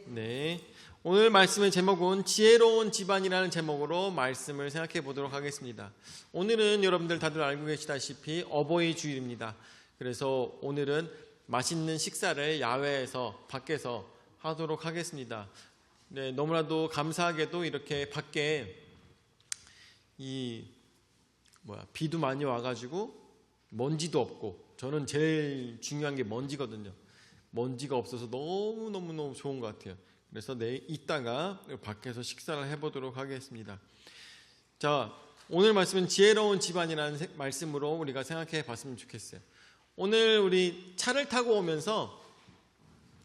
네, 오늘 말씀의 제목은 지혜로운 집안이라는 제목으로 말씀을 생각해 보도록 하겠습니다. 오늘은 여러분들 다들 알고 계시다시피 어버이 주일입니다. 그래서 오늘은 맛있는 식사를 야외에서 밖에서 하도록 하겠습니다. 네, 너무나도 감사하게도 이렇게 밖에 비도 많이 와가지고 먼지도 없고, 저는 제일 중요한 게 먼지거든요. 먼지가 없어서 너무 좋은 것 같아요. 그래서 이따가 밖에서 식사를 해보도록 하겠습니다. 자, 오늘 말씀은 지혜로운 집안이라는 말씀으로 우리가 생각해 봤으면 좋겠어요. 오늘 우리 차를 타고 오면서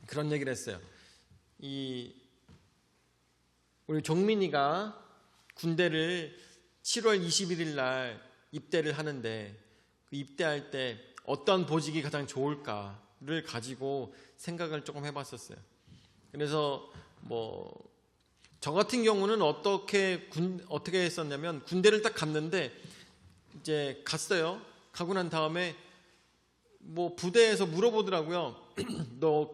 그런 얘기를 했어요. 우리 종민이가 군대를 7월 21일 날 입대를 하는데, 그 입대할 때 어떤 보직이 가장 좋을까를 가지고 생각을 조금 해봤었어요. 그래서 저 같은 경우는 어떻게 했었냐면, 군대를 딱 갔는데 이제 갔어요. 가고 난 다음에 부대에서 물어보더라고요. 너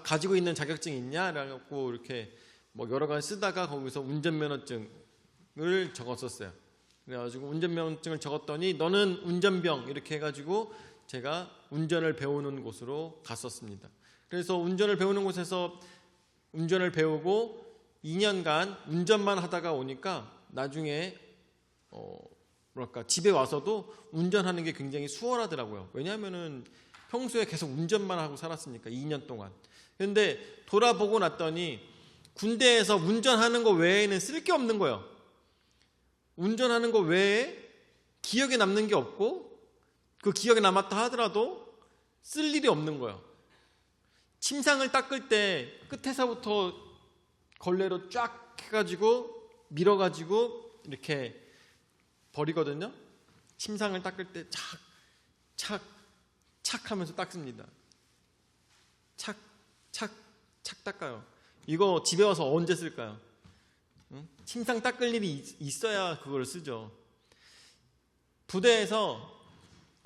가지고 있는 자격증 있냐? 라고 이렇게 여러 가지 쓰다가 거기서 운전면허증을 적었었어요. 그래가지고 운전면허증을 적었더니 너는 운전병 이렇게 해가지고 제가 운전을 배우는 곳으로 갔었습니다. 그래서 운전을 배우는 곳에서 운전을 배우고 2년간 운전만 하다가 오니까 나중에 집에 와서도 운전하는 게 굉장히 수월하더라고요. 왜냐하면은 평소에 계속 운전만 하고 살았으니까 2년 동안. 그런데 돌아보고 났더니 군대에서 운전하는 거 외에는 쓸 게 없는 거예요. 운전하는 거 외에 기억에 남는 게 없고, 그 기억에 남았다 하더라도 쓸 일이 없는 거예요. 침상을 닦을 때 끝에서부터 걸레로 쫙 해가지고 밀어가지고 이렇게 버리거든요. 침상을 닦을 때 착 하면서 닦습니다. 착 닦아요. 이거 집에 와서 언제 쓸까요? 침상 닦을 일이 있어야 그걸 쓰죠. 부대에서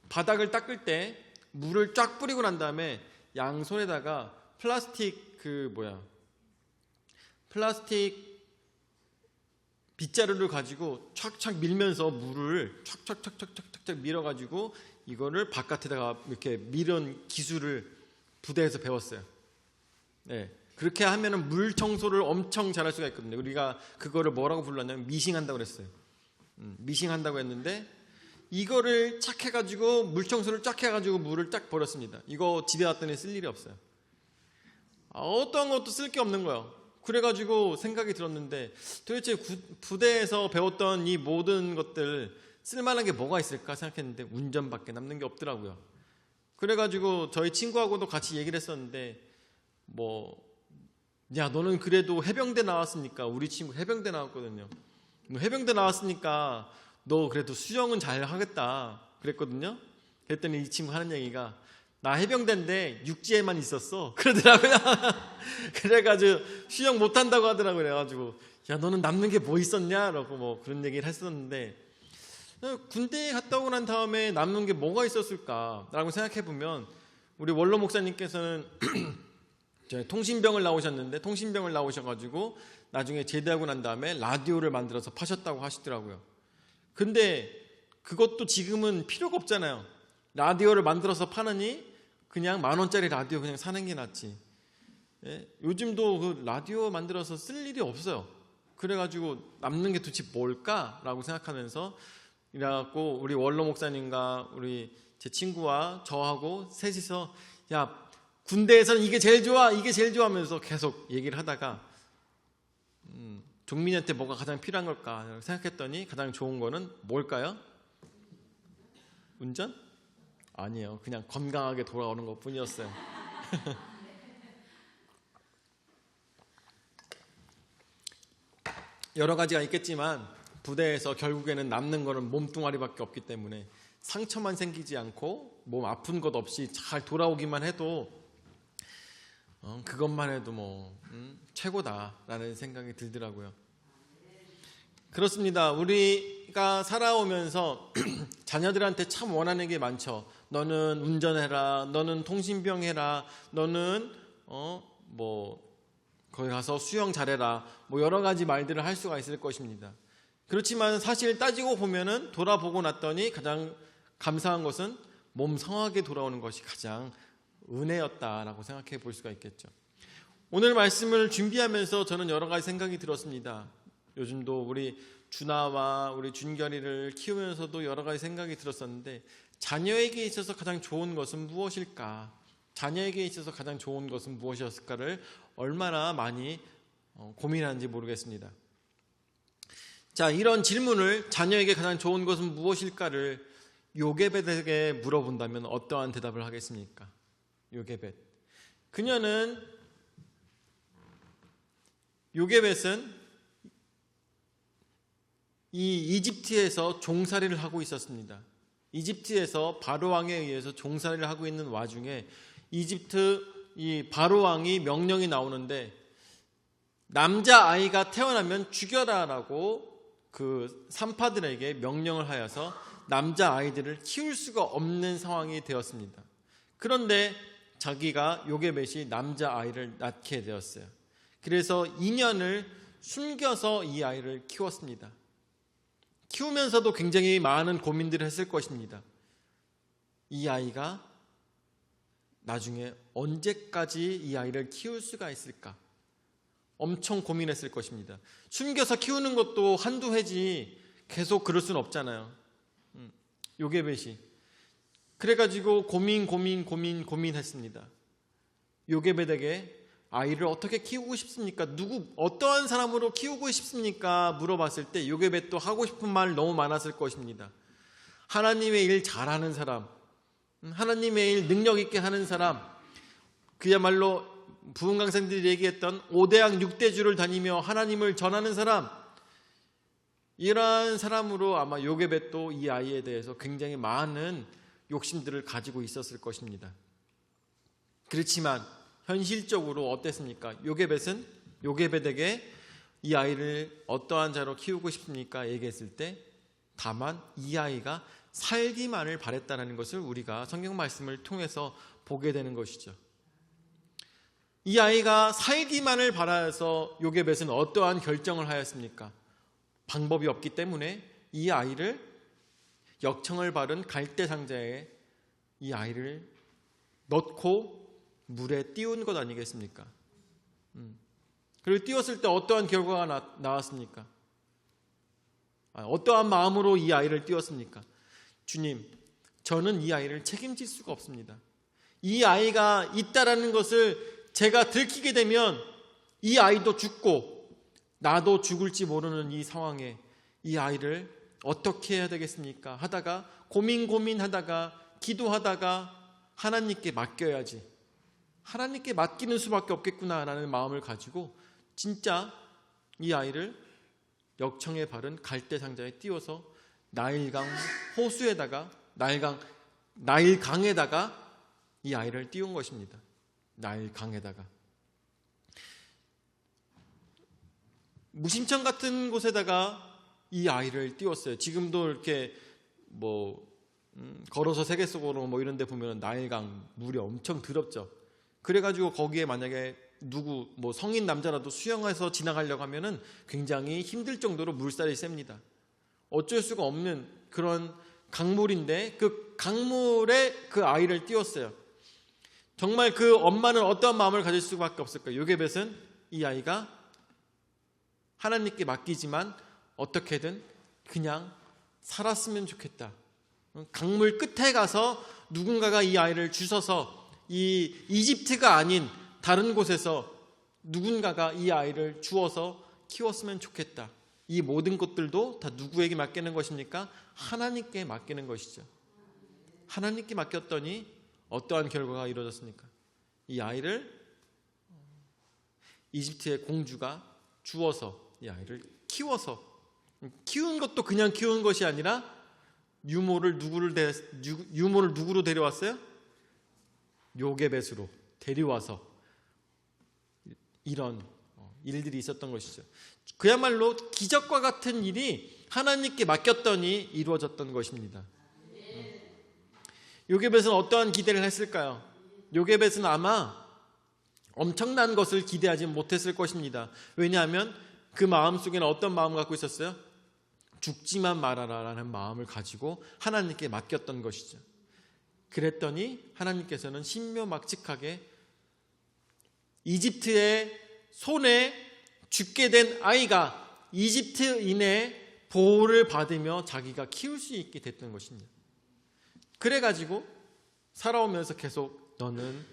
바닥을 닦을 때 물을 쫙 뿌리고 난 다음에 양손에다가 플라스틱 빗자루를 가지고 촥촥 밀면서 물을 촥촥 밀어가지고 이거를 바깥에다가 이렇게 밀은 기술을 부대에서 배웠어요. 네, 그렇게 하면은 물 청소를 엄청 잘할 수가 있거든요. 우리가 그거를 뭐라고 불렀냐면 미싱한다고 그랬어요. 미싱한다고 했는데, 이거를 착 해가지고 물 청소를 쫙 해가지고 물을 딱 버렸습니다. 이거 집에 왔더니 쓸 일이 없어요. 어떠한 것도 쓸 게 없는 거예요. 그래가지고 생각이 들었는데, 도대체 부대에서 배웠던 이 모든 것들 쓸만한 게 뭐가 있을까 생각했는데 운전밖에 남는 게 없더라고요. 그래가지고 저희 친구하고도 같이 얘기를 했었는데, 야, 너는 그래도 해병대 나왔으니까, 우리 친구 해병대 나왔거든요. 해병대 나왔으니까 너 그래도 수영은 잘 하겠다 그랬거든요. 그랬더니 이 친구 하는 얘기가, 나 해병대인데 육지에만 있었어 그러더라고요. 그래가지고 수영 못한다고 하더라고요. 그래가지고 야, 너는 남는 게 뭐 있었냐? 라고 그런 얘기를 했었는데, 군대에 갔다 오고 난 다음에 남는 게 뭐가 있었을까? 라고 생각해보면, 우리 원로 목사님께서는 통신병을 나오셔가지고 나중에 제대하고 난 다음에 라디오를 만들어서 파셨다고 하시더라고요. 근데 그것도 지금은 필요가 없잖아요. 라디오를 만들어서 파느니 그냥 10,000원짜리 라디오 그냥 사는 게 낫지. 예? 요즘도 그 라디오 만들어서 쓸 일이 없어요. 그래가지고 남는 게 도대체 뭘까라고 생각하면서, 이래갖고 우리 원로 목사님과 우리 제 친구와 저하고 셋이서, 야, 군대에서는 이게 제일 좋아 하면서 계속 얘기를 하다가 종민이한테 뭐가 가장 필요한 걸까 생각했더니, 가장 좋은 거는 뭘까요? 운전? 아니에요. 그냥 건강하게 돌아오는 것 뿐이었어요. 여러 가지가 있겠지만 부대에서 결국에는 남는 거는 몸뚱아리밖에 없기 때문에 상처만 생기지 않고 몸 아픈 것 없이 잘 돌아오기만 해도 그것만 해도 최고다라는 생각이 들더라고요. 그렇습니다. 우리가 살아오면서 자녀들한테 참 원하는 게 많죠. 너는 운전해라, 너는 통신병 해라, 너는 거기 가서 수영 잘해라, 뭐 여러 가지 말들을 할 수가 있을 것입니다. 그렇지만 사실 따지고 보면은 돌아보고 났더니 가장 감사한 것은 몸 성하게 돌아오는 것이 가장 은혜였다라고 생각해 볼 수가 있겠죠. 오늘 말씀을 준비하면서 저는 여러 가지 생각이 들었습니다. 요즘도 우리 준아와 우리 준결이를 키우면서도 여러 가지 생각이 들었었는데, 자녀에게 있어서 가장 좋은 것은 무엇일까? 자녀에게 있어서 가장 좋은 것은 무엇이었을까를 얼마나 많이 고민하는지 모르겠습니다. 자, 이런 질문을, 자녀에게 가장 좋은 것은 무엇일까를 요게벳에게 물어본다면 어떠한 대답을 하겠습니까? 요게벳. 요게벳은 이 이집트에서 종살이를 하고 있었습니다. 이집트에서 바로왕에 의해서 종살이를 하고 있는 와중에 이집트 이 바로왕이 명령이 나오는데, 남자아이가 태어나면 죽여라라고 그 산파들에게 명령을 하여서 남자아이들을 키울 수가 없는 상황이 되었습니다. 그런데 자기가 요게벳이 남자아이를 낳게 되었어요. 그래서 2년을 숨겨서 이 아이를 키웠습니다. 키우면서도 굉장히 많은 고민들을 했을 것입니다. 이 아이가 나중에 언제까지 이 아이를 키울 수가 있을까? 엄청 고민했을 것입니다. 숨겨서 키우는 것도 한두 해지 계속 그럴 수는 없잖아요. 요게벳이. 그래가지고 고민했습니다. 요게벳에게 아이를 어떻게 키우고 싶습니까? 어떠한 사람으로 키우고 싶습니까? 물어봤을 때 요게벳도 하고 싶은 말 너무 많았을 것입니다. 하나님의 일 잘하는 사람, 하나님의 일 능력 있게 하는 사람, 그야말로 부흥 강사님들이 얘기했던 5대양 6대주를 다니며 하나님을 전하는 사람, 이러한 사람으로 아마 요게벳도 이 아이에 대해서 굉장히 많은 욕심들을 가지고 있었을 것입니다. 그렇지만 현실적으로 어땠습니까? 요게벳에게 이 아이를 어떠한 자로 키우고 싶습니까? 얘기했을 때 다만 이 아이가 살기만을 바랬다는 것을 우리가 성경 말씀을 통해서 보게 되는 것이죠. 이 아이가 살기만을 바라서 요게벳은 어떠한 결정을 하였습니까? 방법이 없기 때문에 이 아이를 역청을 바른 갈대 상자에 이 아이를 넣고 물에 띄운 것 아니겠습니까? 그리고 띄웠을 때 어떠한 결과가 나왔습니까? 어떠한 마음으로 이 아이를 띄웠습니까? 주님, 저는 이 아이를 책임질 수가 없습니다. 이 아이가 있다라는 것을 제가 들키게 되면 이 아이도 죽고 나도 죽을지 모르는 이 상황에 이 아이를 어떻게 해야 되겠습니까? 하다가 고민하다가 기도하다가 하나님께 맡겨야지, 하나님께 맡기는 수밖에 없겠구나라는 마음을 가지고 진짜 이 아이를 역청에 바른 갈대 상자에 띄워서 나일강 호수에다가 나일강에다가 이 아이를 띄운 것입니다. 나일강에다가 무심천 같은 곳에다가 이 아이를 띄웠어요. 지금도 이렇게 걸어서 세계 속으로 이런 데 보면 나일강 물이 엄청 더럽죠. 그래가지고 거기에 만약에 성인 남자라도 수영해서 지나가려고 하면은 굉장히 힘들 정도로 물살이 셉니다. 어쩔 수가 없는 그런 강물인데 그 강물에 그 아이를 띄웠어요. 정말 그 엄마는 어떠한 마음을 가질 수밖에 없을까요? 요게벳은 이 아이가 하나님께 맡기지만 어떻게든 그냥 살았으면 좋겠다. 강물 끝에 가서 누군가가 이 아이를 주워서 이 이집트가 아닌 다른 곳에서 누군가가 이 아이를 주워서 키웠으면 좋겠다. 이 모든 것들도 다 누구에게 맡기는 것입니까? 하나님께 맡기는 것이죠. 하나님께 맡겼더니 어떠한 결과가 이루어졌습니까? 이 아이를 이집트의 공주가 주워서 이 아이를 키운 것도 그냥 키운 것이 아니라 유모를 누구로 데려왔어요? 요게벳으로 데려와서 이런 일들이 있었던 것이죠. 그야말로 기적과 같은 일이 하나님께 맡겼더니 이루어졌던 것입니다. 요게벳은 어떠한 기대를 했을까요? 요게벳은 아마 엄청난 것을 기대하지 못했을 것입니다. 왜냐하면 그 마음속에는 어떤 마음을 갖고 있었어요? 죽지만 말아라라는 마음을 가지고 하나님께 맡겼던 것이죠. 그랬더니 하나님께서는 신묘막측하게 이집트의 손에 죽게 된 아이가 이집트인의 보호를 받으며 자기가 키울 수 있게 됐던 것입니다. 그래가지고 살아오면서 계속 너는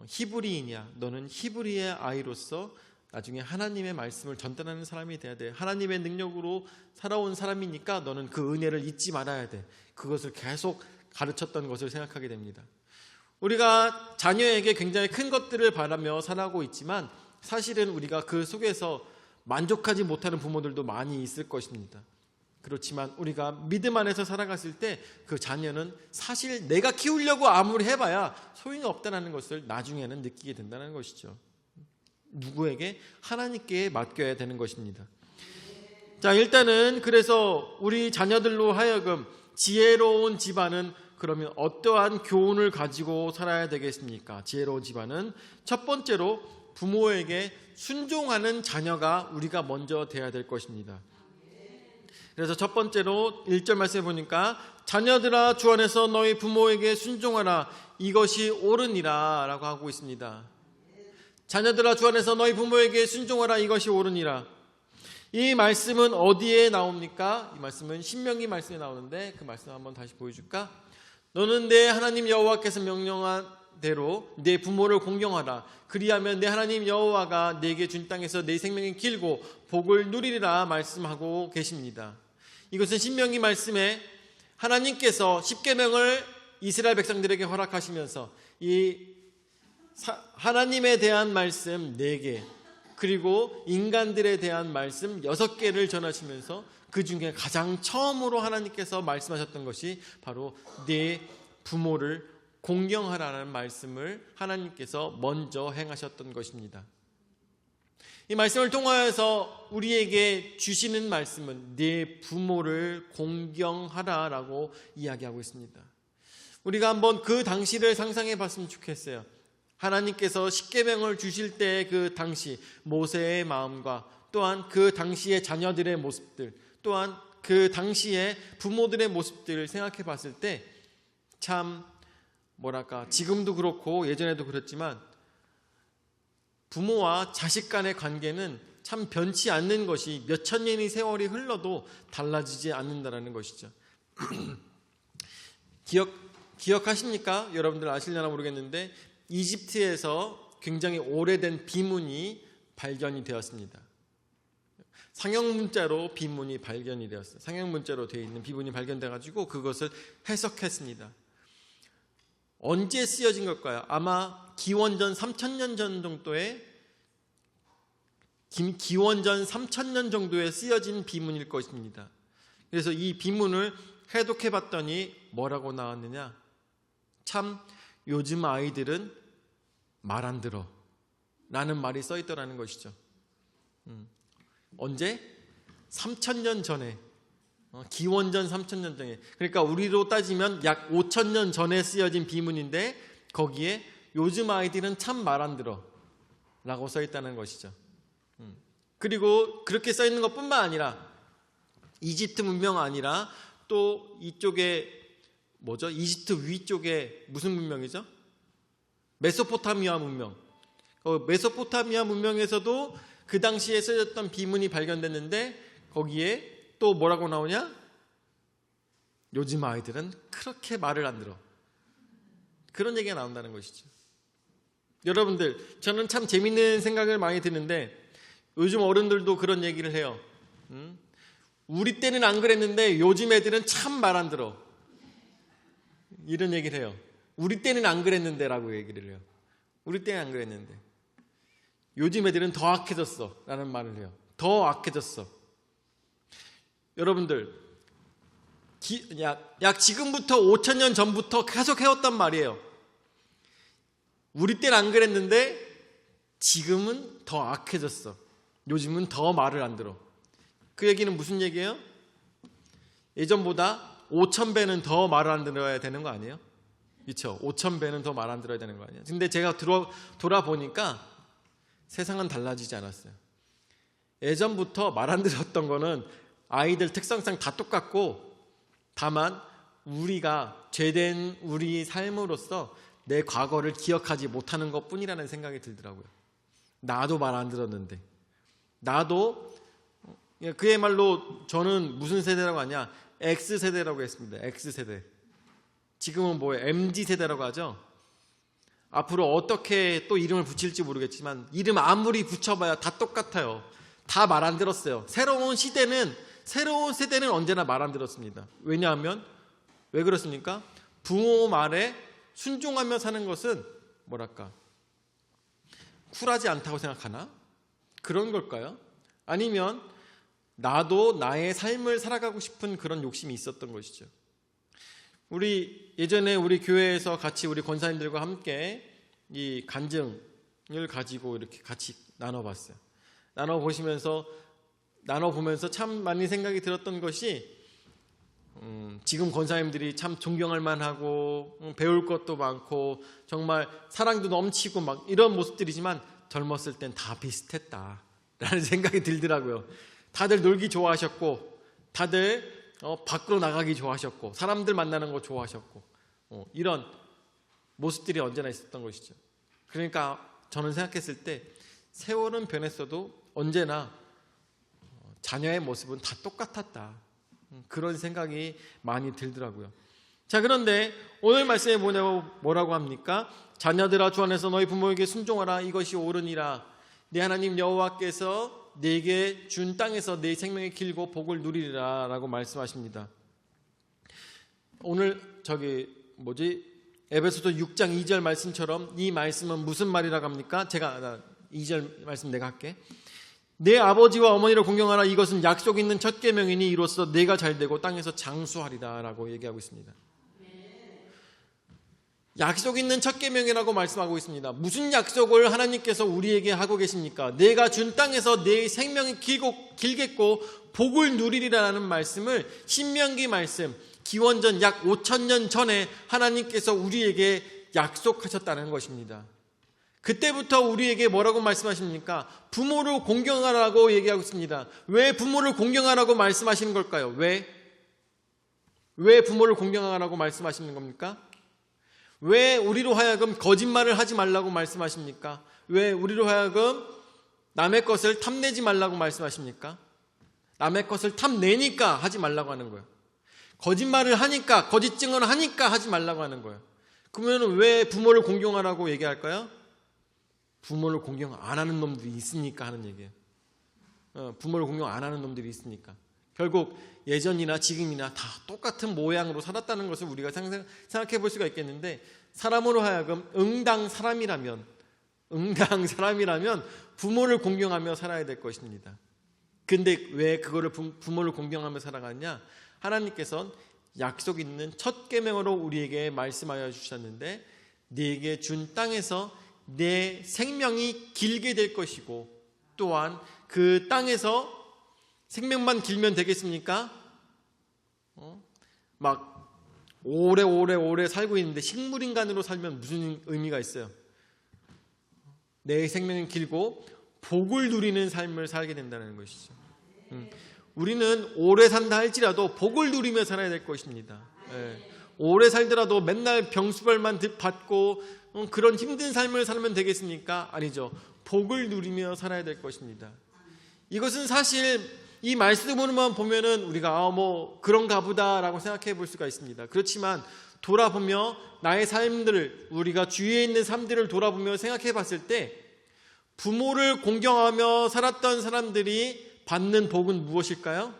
히브리인이야. 너는 히브리의 아이로서 나중에 하나님의 말씀을 전달하는 사람이 돼야 돼. 하나님의 능력으로 살아온 사람이니까 너는 그 은혜를 잊지 말아야 돼. 그것을 계속 가르쳤던 것을 생각하게 됩니다. 우리가 자녀에게 굉장히 큰 것들을 바라며 살아가고 있지만 사실은 우리가 그 속에서 만족하지 못하는 부모들도 많이 있을 것입니다. 그렇지만 우리가 믿음 안에서 살아갔을 때 그 자녀는 사실 내가 키우려고 아무리 해봐야 소용이 없다는 것을 나중에는 느끼게 된다는 것이죠. 누구에게? 하나님께 맡겨야 되는 것입니다. 자, 일단은 그래서 우리 자녀들로 하여금 지혜로운 집안은 그러면 어떠한 교훈을 가지고 살아야 되겠습니까? 지혜로운 집안은 첫 번째로 부모에게 순종하는 자녀가 우리가 먼저 돼야 될 것입니다. 그래서 첫 번째로 1절 말씀해 보니까 자녀들아 주 안에서 너희 부모에게 순종하라 이것이 옳으니라 라고 하고 있습니다. 자녀들아 주 안에서 너희 부모에게 순종하라 이것이 옳으니라. 이 말씀은 어디에 나옵니까? 이 말씀은 신명기 말씀에 나오는데 그 말씀 한번 다시 보여줄까? 너는 내 하나님 여호와께서 명령한 대로 내 부모를 공경하라. 그리하면 내 하나님 여호와가 내게 준 땅에서 내 생명이 길고 복을 누리리라 말씀하고 계십니다. 이것은 신명기 말씀에 하나님께서 십계명을 이스라엘 백성들에게 허락하시면서 이 하나님에 대한 말씀 4개 그리고 인간들에 대한 말씀 6개를 전하시면서 그 중에 가장 처음으로 하나님께서 말씀하셨던 것이 바로 내 부모를 공경하라는 말씀을 하나님께서 먼저 행하셨던 것입니다. 이 말씀을 통하여서 우리에게 주시는 말씀은 내 부모를 공경하라라고 이야기하고 있습니다. 우리가 한번 그 당시를 상상해 봤으면 좋겠어요. 하나님께서 십계명을 주실 때 그 당시 모세의 마음과 또한 그 당시의 자녀들의 모습들 또한 그 당시의 부모들의 모습들을 생각해 봤을 때 참 지금도 그렇고 예전에도 그렇지만 부모와 자식 간의 관계는 참 변치 않는 것이 몇천 년의 세월이 흘러도 달라지지 않는다는 것이죠. 기억하십니까? 여러분들 아시려나 모르겠는데 이집트에서 굉장히 오래된 비문이 발견이 되었습니다. 상형문자로 비문이 발견이 되었어요. 상형문자로 되어 있는 비문이 발견돼가지고 그것을 해석했습니다. 언제 쓰여진 걸까요? 아마 기원전 3000년 전 정도에 기원전 3000년 정도에 쓰여진 비문일 것입니다. 그래서 이 비문을 해독해 봤더니 뭐라고 나왔느냐? 참 요즘 아이들은 말 안 들어 라는 말이 써 있더라는 것이죠. 언제? 3000년 전에 기원전 3000년 전에 그러니까 우리로 따지면 약 5000년 전에 쓰여진 비문인데 거기에 요즘 아이들은 참 말 안 들어 라고 써 있다는 것이죠. 그리고 그렇게 써 있는 것뿐만 아니라 이집트 문명 아니라 또 이쪽에 이집트 위쪽에 무슨 문명이죠? 메소포타미아 문명. 메소포타미아 문명에서도 그 당시에 쓰였던 비문이 발견됐는데 거기에 또 뭐라고 나오냐? 요즘 아이들은 그렇게 말을 안 들어. 그런 얘기가 나온다는 것이죠. 여러분들, 저는 참 재밌는 생각을 많이 드는데 요즘 어른들도 그런 얘기를 해요. 우리 때는 안 그랬는데 요즘 애들은 참 말 안 들어. 이런 얘기를 해요. 우리 때는 안 그랬는데 라고 얘기를 해요. 우리 때는 안 그랬는데 요즘 애들은 더 악해졌어 라는 말을 해요. 더 악해졌어. 여러분들 약 지금부터 5000년 전부터 계속 해왔단 말이에요. 우리 때는 안 그랬는데 지금은 더 악해졌어. 요즘은 더 말을 안 들어. 그 얘기는 무슨 얘기예요? 예전보다 5000배는 더 말을 안 들어야 되는 거 아니에요? 그렇죠? 5,000배는 더 말 안 들어야 되는 거 아니에요? 근데 제가 돌아보니까 세상은 달라지지 않았어요. 예전부터 말 안 들었던 거는 아이들 특성상 다 똑같고, 다만 우리가 죄된 우리 삶으로서 내 과거를 기억하지 못하는 것뿐이라는 생각이 들더라고요. 나도 말 안 들었는데, 나도 그야말로 저는 무슨 세대라고 하냐, X세대라고 했습니다. X세대. 지금은 뭐예요? MZ세대라고 하죠. 앞으로 어떻게 또 이름을 붙일지 모르겠지만 이름 아무리 붙여봐야 다 똑같아요. 다 말 안 들었어요. 새로운 세대는 언제나 말 안 들었습니다. 왜냐하면 왜 그렇습니까? 부모 말에 순종하며 사는 것은 뭐랄까, 쿨하지 않다고 생각하나? 그런 걸까요? 아니면 나도 나의 삶을 살아가고 싶은 그런 욕심이 있었던 것이죠. 예전에 우리 교회에서 같이 우리 권사님들과 함께 이 간증을 가지고 이렇게 같이 나눠봤어요. 나눠보면서 참 많이 생각이 들었던 것이, 지금 권사님들이 참 존경할 만하고 배울 것도 많고 정말 사랑도 넘치고 막 이런 모습들이지만 젊었을 땐 다 비슷했다라는 생각이 들더라고요. 다들 놀기 좋아하셨고, 다들 밖으로 나가기 좋아하셨고, 사람들 만나는 거 좋아하셨고, 이런 모습들이 언제나 있었던 것이죠. 그러니까 저는 생각했을 때 세월은 변했어도 언제나 자녀의 모습은 다 똑같았다, 그런 생각이 많이 들더라고요. 자, 그런데 오늘 말씀에 뭐라고 합니까? 자녀들아, 주 안에서 너희 부모에게 순종하라. 이것이 옳으니라. 네 하나님 여호와께서 네게 준 땅에서 네 생명이 길고 복을 누리리라 라고 말씀하십니다. 오늘 에베소서 6장 2절 말씀처럼 이 말씀은 무슨 말이라고 합니까? 제가 2절 말씀 내가 할게. 내 아버지와 어머니를 공경하라. 이것은 약속 있는 첫 계명이니 이로써 내가 잘되고 땅에서 장수하리라 라고 얘기하고 있습니다. 약속 있는 첫 계명이라고 말씀하고 있습니다. 무슨 약속을 하나님께서 우리에게 하고 계십니까? 내가 준 땅에서 내 생명이 길겠고 복을 누리리라는 말씀을 신명기 말씀, 기원전 약 5,000년 전에 하나님께서 우리에게 약속하셨다는 것입니다. 그때부터 우리에게 뭐라고 말씀하십니까? 부모를 공경하라고 얘기하고 있습니다. 왜 부모를 공경하라고 말씀하시는 걸까요? 왜 부모를 공경하라고 말씀하시는 겁니까? 왜 우리로 하여금 거짓말을 하지 말라고 말씀하십니까? 왜 우리로 하여금 남의 것을 탐내지 말라고 말씀하십니까? 남의 것을 탐내니까 하지 말라고 하는 거예요. 거짓말을 하니까, 거짓 증언을 하니까 하지 말라고 하는 거예요. 그러면 왜 부모를 공경하라고 얘기할까요? 부모를 공경 안 하는 놈들이 있으니까 하는 얘기예요. 부모를 공경 안 하는 놈들이 있으니까. 결국 예전이나 지금이나 다 똑같은 모양으로 살았다는 것을 우리가 생각해 볼 수가 있겠는데, 사람으로 하여금 응당 사람이라면 부모를 공경하며 살아야 될 것입니다. 근데 왜 그거를 부모를 공경하며 살아가냐? 하나님께서는 약속 있는 첫 계명으로 우리에게 말씀하여 주셨는데, 네게 준 땅에서 내 생명이 길게 될 것이고, 또한 그 땅에서 생명만 길면 되겠습니까? 막 오래 살고 있는데 식물인간으로 살면 무슨 의미가 있어요? 내 생명이 길고 복을 누리는 삶을 살게 된다는 것이죠. 우리는 오래 산다 할지라도 복을 누리며 살아야 될 것입니다. 오래 살더라도 맨날 병수벌만 받고 그런 힘든 삶을 살면 되겠습니까? 아니죠. 복을 누리며 살아야 될 것입니다. 이것은 사실 이 말씀으로만 보면은 우리가 그런가 보다라고 생각해 볼 수가 있습니다. 그렇지만 돌아보며 나의 삶들을, 우리가 주위에 있는 삶들을 돌아보며 생각해 봤을 때, 부모를 공경하며 살았던 사람들이 받는 복은 무엇일까요?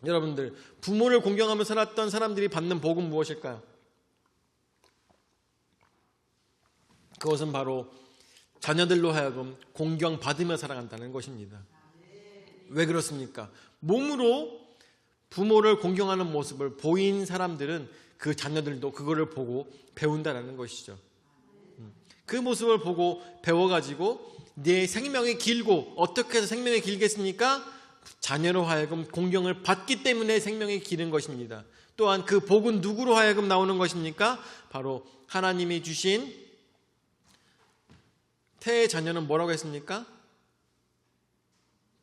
여러분들, 부모를 공경하며 살았던 사람들이 받는 복은 무엇일까요? 그것은 바로 자녀들로 하여금 공경받으며 살아간다는 것입니다. 왜 그렇습니까? 몸으로 부모를 공경하는 모습을 보인 사람들은 그 자녀들도 그거를 보고 배운다는 것이죠. 그 모습을 보고 배워가지고 내 생명이 길고, 어떻게 해서 생명이 길겠습니까? 자녀로 하여금 공경을 받기 때문에 생명이 기는 것입니다. 또한 그 복은 누구로 하여금 나오는 것입니까? 바로 하나님이 주신 태의 자녀는 뭐라고 했습니까?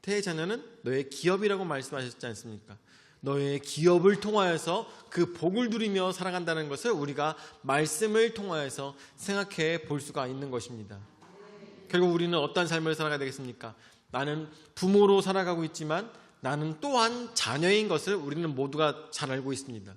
태의 자녀는 너의 기업이라고 말씀하셨지 않습니까? 너의 기업을 통하여서 그 복을 누리며 살아간다는 것을 우리가 말씀을 통하여서 생각해 볼 수가 있는 것입니다. 결국 우리는 어떤 삶을 살아가야 되겠습니까? 나는 부모로 살아가고 있지만 나는 또한 자녀인 것을 우리는 모두가 잘 알고 있습니다.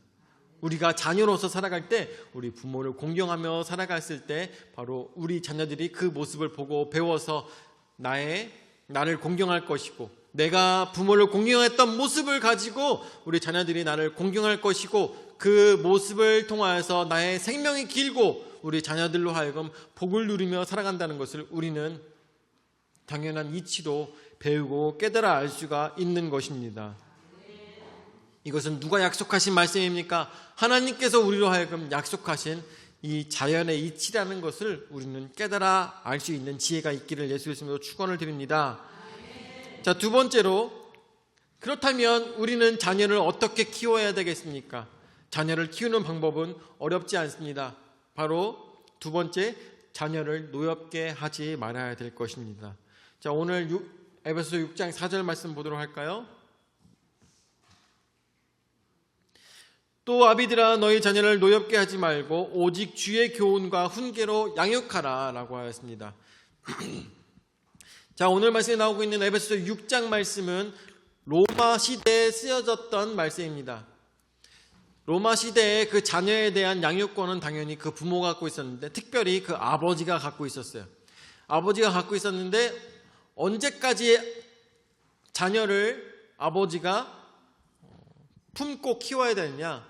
우리가 자녀로서 살아갈 때 우리 부모를 공경하며 살아갔을 때 바로 우리 자녀들이 그 모습을 보고 배워서 나를 공경할 것이고, 내가 부모를 공경했던 모습을 가지고 우리 자녀들이 나를 공경할 것이고, 그 모습을 통하여서 나의 생명이 길고 우리 자녀들로 하여금 복을 누리며 살아간다는 것을 우리는 당연한 이치로 배우고 깨달아 알 수가 있는 것입니다. 이것은 누가 약속하신 말씀입니까? 하나님께서 우리로 하여금 약속하신 이 자연의 이치라는 것을 우리는 깨달아 알 수 있는 지혜가 있기를 예수 그리스도로 축원을 드립니다. 자, 두 번째로, 그렇다면 우리는 자녀를 어떻게 키워야 되겠습니까? 자녀를 키우는 방법은 어렵지 않습니다. 바로 두 번째, 자녀를 노엽게 하지 말아야 될 것입니다. 자, 오늘 에베소서 6장 4절 말씀 보도록 할까요? 또 아비들아 너희 자녀를 노엽게 하지 말고 오직 주의 교훈과 훈계로 양육하라 라고 하였습니다. 자, 오늘 말씀에 나오고 있는 에베소서 6장 말씀은 로마 시대에 쓰여졌던 말씀입니다. 로마 시대에 그 자녀에 대한 양육권은 당연히 그 부모가 갖고 있었는데, 특별히 그 아버지가 갖고 있었어요. 아버지가 갖고 있었는데 언제까지 자녀를 아버지가 품고 키워야 되느냐?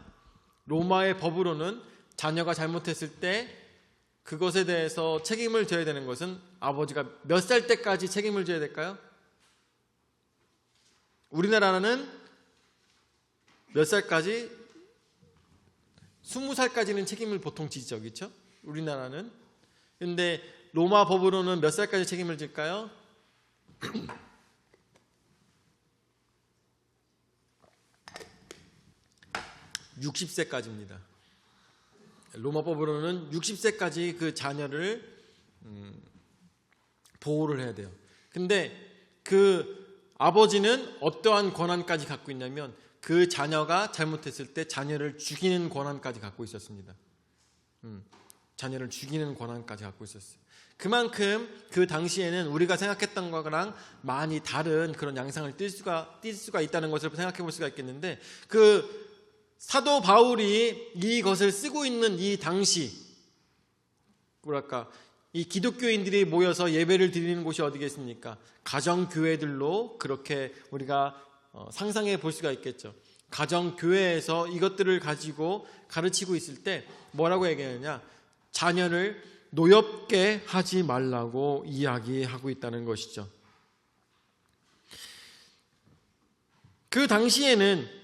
로마의 법으로는 자녀가 잘못했을 때 그것에 대해서 책임을 져야 되는 것은 아버지가 몇 살 때까지 책임을 져야 될까요? 우리나라는 몇 살까지? 20살까지는 책임을 보통 지죠, 그렇죠? 우리나라는. 근데 로마 법으로는 몇 살까지 책임을 질까요? 60세까지입니다. 로마법으로는 60세까지 그 자녀를 보호를 해야 돼요. 근데 그 아버지는 어떠한 권한까지 갖고 있냐면 그 자녀가 잘못했을 때 자녀를 죽이는 권한까지 갖고 있었습니다. 자녀를 죽이는 권한까지 갖고 있었어요. 그만큼 그 당시에는 우리가 생각했던 거랑 많이 다른 그런 양상을 띌 수가 있다는 것을 생각해 볼 수가 있겠는데, 그 사도 바울이 이것을 쓰고 있는 이 당시, 이 기독교인들이 모여서 예배를 드리는 곳이 어디겠습니까? 가정교회들로 그렇게 우리가 상상해 볼 수가 있겠죠. 가정교회에서 이것들을 가지고 가르치고 있을 때 뭐라고 얘기하느냐? 자녀를 노엽게 하지 말라고 이야기하고 있다는 것이죠. 그 당시에는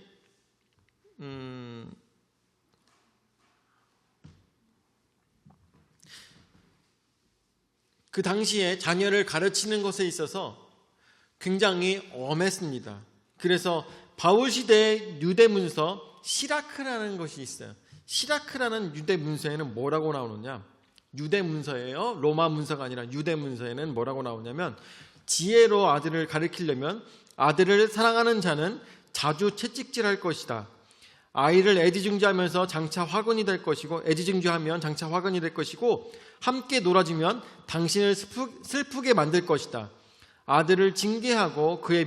그 당시에 자녀를 가르치는 것에 있어서 굉장히 엄했습니다. 그래서 바울 시대의 유대 문서 시라크라는 것이 있어요. 시라크라는 유대 문서에는 뭐라고 나오느냐? 유대 문서예요. 로마 문서가 아니라 유대 문서에는 뭐라고 나오냐면, 지혜로 아들을 가르치려면 아들을 사랑하는 자는 자주 채찍질할 것이다. 아이를 애지중지하면서 장차 화근이 될 것이고, 애지중지하면 장차 화근이 될 것이고, 함께 놀아주면 당신을 슬프게 만들 것이다. 아들을 징계하고 그의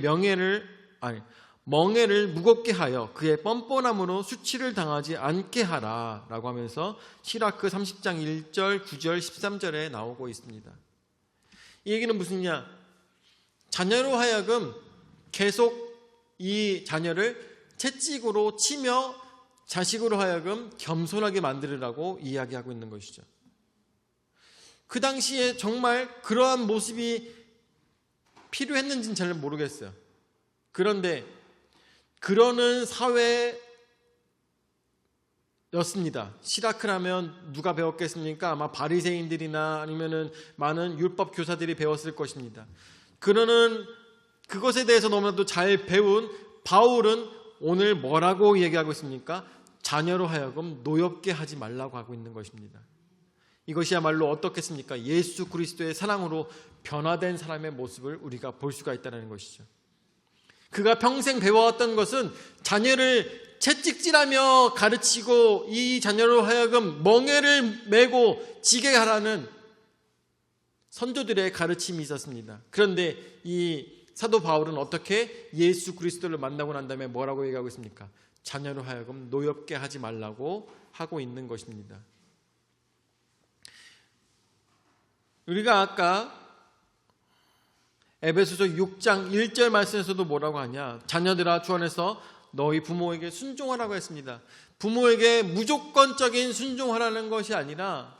멍에를 무겁게 하여 그의 뻔뻔함으로 수치를 당하지 않게 하라 라고 하면서 시라크 30장 1절, 9절, 13절에 나오고 있습니다. 이 얘기는 무슨냐? 자녀로 하여금 계속 이 자녀를 채찍으로 치며 자식으로 하여금 겸손하게 만들으라고 이야기하고 있는 것이죠. 그 당시에 정말 그러한 모습이 필요했는지는 잘 모르겠어요. 그런데 그러는 사회였습니다. 시라크라면 누가 배웠겠습니까? 아마 바리새인들이나 아니면은 많은 율법 교사들이 배웠을 것입니다. 그러는 그것에 대해서 너무나도 잘 배운 바울은 오늘 뭐라고 얘기하고 있습니까? 자녀로 하여금 노엽게 하지 말라고 하고 있는 것입니다. 이것이야말로 어떻겠습니까? 예수 그리스도의 사랑으로 변화된 사람의 모습을 우리가 볼 수가 있다는 것이죠. 그가 평생 배워왔던 것은 자녀를 채찍질하며 가르치고 이 자녀로 하여금 멍에를 메고 지게 하라는 선조들의 가르침이 있었습니다. 그런데 이 사도 바울은 어떻게 예수 그리스도를 만나고 난 다음에 뭐라고 얘기하고 있습니까? 자녀로 하여금 노엽게 하지 말라고 하고 있는 것입니다. 우리가 아까 에베소서 6장 1절 말씀에서도 뭐라고 하냐? 자녀들아 주 안에서 너희 부모에게 순종하라고 했습니다. 부모에게 무조건적인 순종하라는 것이 아니라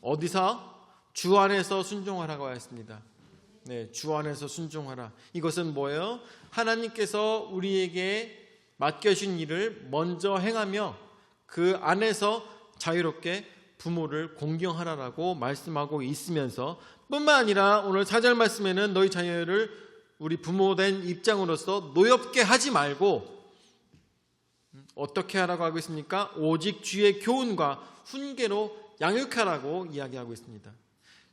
어디서? 주 안에서 순종하라고 했습니다. 네, 주 안에서 순종하라. 이것은 뭐예요? 하나님께서 우리에게 맡겨주신 일을 먼저 행하며 그 안에서 자유롭게 부모를 공경하라라고 말씀하고 있으면서 뿐만 아니라 오늘 4절 말씀에는 너희 자녀를 우리 부모된 입장으로서 노엽게 하지 말고 어떻게 하라고 하고 있습니까? 오직 주의 교훈과 훈계로 양육하라고 이야기하고 있습니다.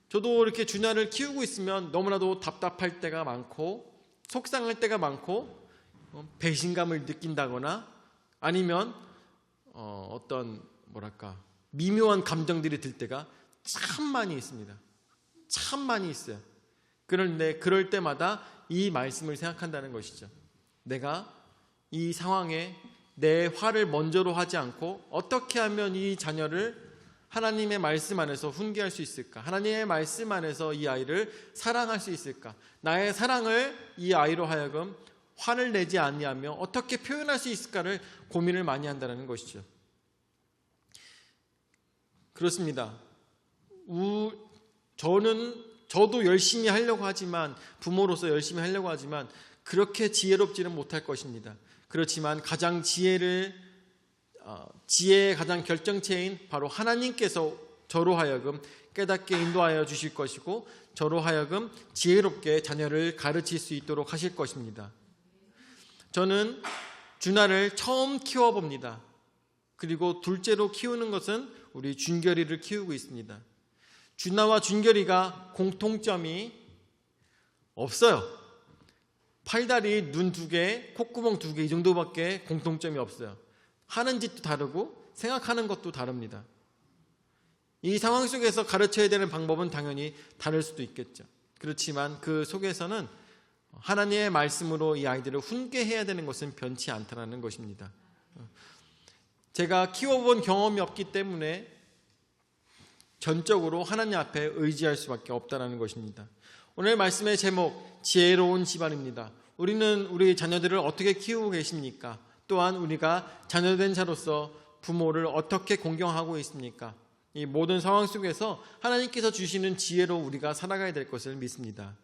저도 이렇게 주녀를 키우고 있으면 너무나도 답답할 때가 많고 속상할 때가 많고 배신감을 느낀다거나 아니면 어떤 미묘한 감정들이 들 때가 참 많이 있습니다. 참 많이 있어요. 그런데 그럴 때마다 이 말씀을 생각한다는 것이죠. 내가 이 상황에 내 화를 먼저로 하지 않고 어떻게 하면 이 자녀를 하나님의 말씀 안에서 훈계할 수 있을까? 하나님의 말씀 안에서 이 아이를 사랑할 수 있을까? 나의 사랑을 이 아이로 하여금 화를 내지 아니하며 어떻게 표현할 수 있을까를 고민을 많이 한다는 것이죠. 그렇습니다. 저도 열심히 하려고 하지만 부모로서 열심히 하려고 하지만 그렇게 지혜롭지는 못할 것입니다. 그렇지만 가장 지혜의 가장 결정체인 바로 하나님께서 저로 하여금 깨닫게 인도하여 주실 것이고 저로 하여금 지혜롭게 자녀를 가르칠 수 있도록 하실 것입니다. 저는 준하를 처음 키워봅니다. 그리고 둘째로 키우는 것은 우리 준결이를 키우고 있습니다. 준하와 준결이가 공통점이 없어요. 팔다리, 눈 2개, 콧구멍 2개 이 정도밖에 공통점이 없어요. 하는 짓도 다르고 생각하는 것도 다릅니다. 이 상황 속에서 가르쳐야 되는 방법은 당연히 다를 수도 있겠죠. 그렇지만 그 속에서는 하나님의 말씀으로 이 아이들을 훈계해야 되는 것은 변치 않다는 것입니다. 제가 키워본 경험이 없기 때문에 전적으로 하나님 앞에 의지할 수밖에 없다는 것입니다. 오늘 말씀의 제목, 지혜로운 집안입니다. 우리는 우리 자녀들을 어떻게 키우고 계십니까? 또한 우리가 자녀된 자로서 부모를 어떻게 공경하고 있습니까? 이 모든 상황 속에서 하나님께서 주시는 지혜로 우리가 살아가야 될 것을 믿습니다.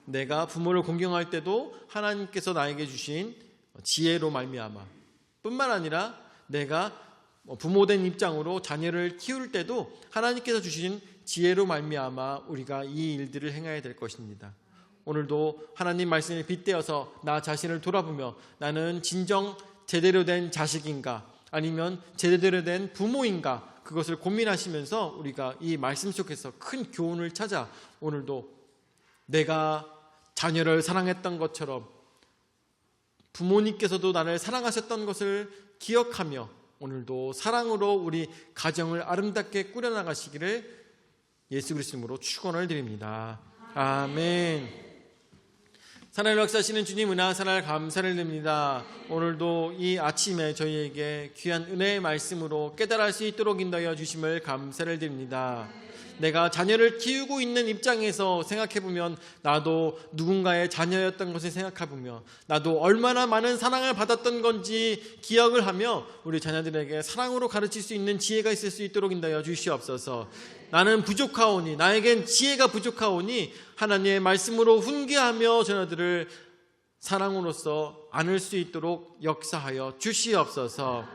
내가 부모를 공경할 때도 하나님께서 나에게 주신 지혜로 말미암아 뿐만 아니라 내가 부모된 입장으로 자녀를 키울 때도 하나님께서 주신 지혜로 말미암아 우리가 이 일들을 행해야 될 것입니다. 오늘도 하나님 말씀에 빗대어서 나 자신을 돌아보며 나는 진정 제대로 된 자식인가 아니면 제대로 된 부모인가 그것을 고민하시면서 우리가 이 말씀 속에서 큰 교훈을 찾아 오늘도 내가 자녀를 사랑했던 것처럼 부모님께서도 나를 사랑하셨던 것을 기억하며 오늘도 사랑으로 우리 가정을 아름답게 꾸려나가시기를 예수 그리스도 이름으로 축원을 드립니다. 아멘. 사랑을 역사하시는 주님 은혜와 사랑을 감사를 드립니다. 오늘도 이 아침에 저희에게 귀한 은혜의 말씀으로 깨달을 수 있도록 인도하여 주심을 감사를 드립니다. 내가 자녀를 키우고 있는 입장에서 생각해보면 나도 누군가의 자녀였던 것을 생각해보며 나도 얼마나 많은 사랑을 받았던 건지 기억을 하며 우리 자녀들에게 사랑으로 가르칠 수 있는 지혜가 있을 수 있도록 인도하여 주시옵소서. 나는 부족하오니 나에겐 지혜가 부족하오니 하나님의 말씀으로 훈계하며 자녀들을 사랑으로서 안을 수 있도록 역사하여 주시옵소서.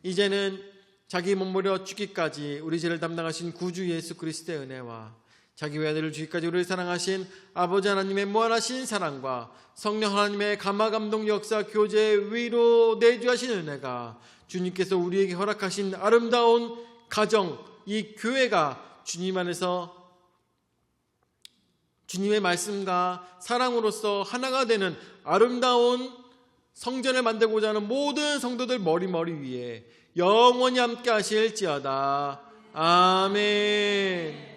이제는 자기 몸부려 죽기까지 우리 죄를 담당하신 구주 예수 그리스도의 은혜와 자기 외아들을 주기까지 우리를 사랑하신 아버지 하나님의 무한하신 사랑과 성령 하나님의 감화 감동 역사 교제 위로 내주하신 은혜가 주님께서 우리에게 허락하신 아름다운 가정, 이 교회가 주님 안에서 주님의 말씀과 사랑으로서 하나가 되는 아름다운 성전을 만들고자 하는 모든 성도들 머리 위에 영원히 함께 하실지어다. 아멘.